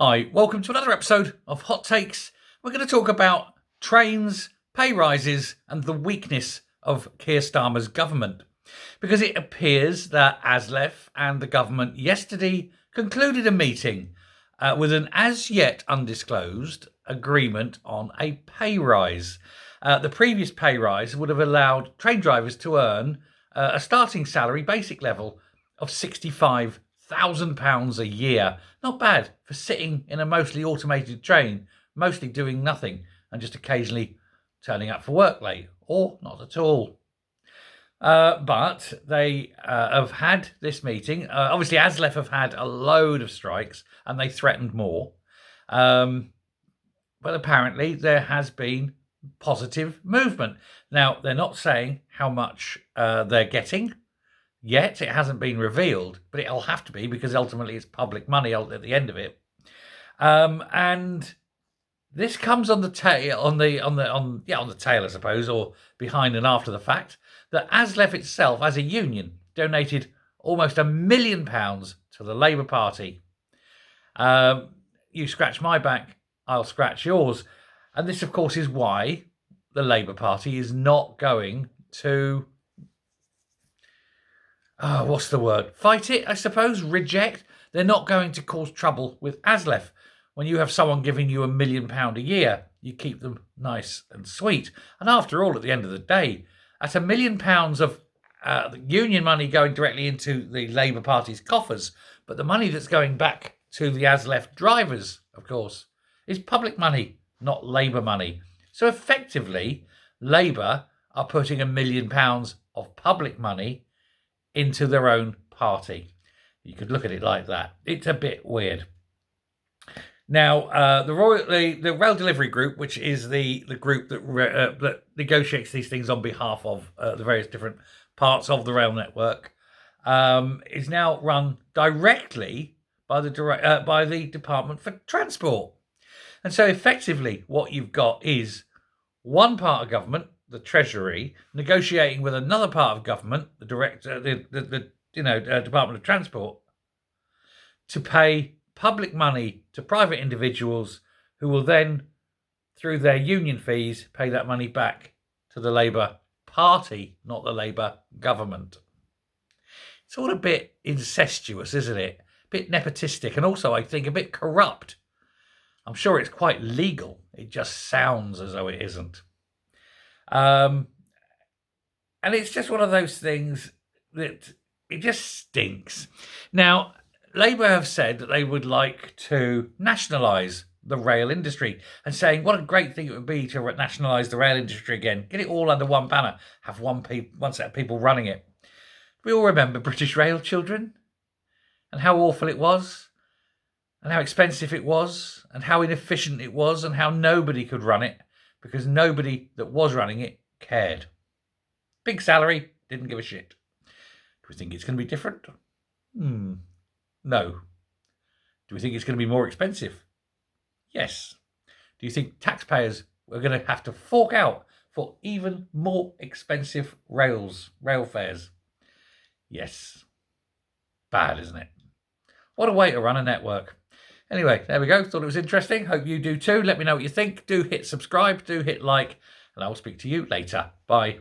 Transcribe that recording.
Hi, welcome to another episode of Hot Takes. We're going to talk about trains, pay rises, and the weakness of Keir Starmer's government. Because it appears that ASLEF and the government yesterday concluded a meeting with an as yet undisclosed agreement on a pay rise. The previous pay rise would have allowed train drivers to earn a starting salary, basic level, of £65,000 a year. Not bad for sitting in a mostly automated train, mostly doing nothing and just occasionally turning up for work late or not at all. But they have had this meeting. Obviously, ASLEF have had a load of strikes and they threatened more. But apparently there has been positive movement. Now, they're not saying how much they're getting yet. It hasn't been revealed, but it'll have to be because ultimately it's public money at the end of it. And this comes on the tail, on the tail, I suppose, or behind and after the fact that ASLEF itself, as a union, donated almost £1 million to the Labour Party. You scratch my back, I'll scratch yours. And this, of course, is why the Labour Party is not going to, what's the word? Fight it, I suppose, reject. They're not going to cause trouble with ASLEF. When you have someone giving you £1 million a year, you keep them nice and sweet. And after all, at the end of the day, at £1 million of union money going directly into the Labour Party's coffers, but the money that's going back to the ASLEF drivers, of course, is public money, not Labour money. So effectively, Labour are putting £1 million of public money into their own party. You could look at it like that. It's a bit weird. Now, the Rail Delivery Group, which is the group that negotiates these things on behalf of the various different parts of the rail network, is now run directly by the Department for Transport. And so effectively what you've got is one part of government, the Treasury, negotiating with another part of government, the Department of Transport, to pay public money to private individuals who will then, through their union fees, pay that money back to the Labour Party, not the Labour government. It's all a bit incestuous, isn't it? A bit nepotistic, and also, I think, a bit corrupt. I'm sure it's quite legal. It just sounds as though it isn't. And it's just one of those things that it just stinks. Now, Labour have said that they would like to nationalise the rail industry and saying what a great thing it would be to nationalise the rail industry again. Get it all under one banner. Have one set of people running it. We all remember British Rail, children, and how awful it was, and how expensive it was, and how inefficient it was, and how nobody could run it because nobody that was running it cared. Big salary, didn't give a shit. Do we think it's going to be different? No. Do we think it's going to be more expensive? Yes. Do you think taxpayers are going to have to fork out for even more expensive rail fares? Yes. Bad, isn't it? What a way to run a network. Anyway, there we go. Thought it was interesting. Hope you do too. Let me know what you think. Do hit subscribe. Do hit like. And I will speak to you later. Bye.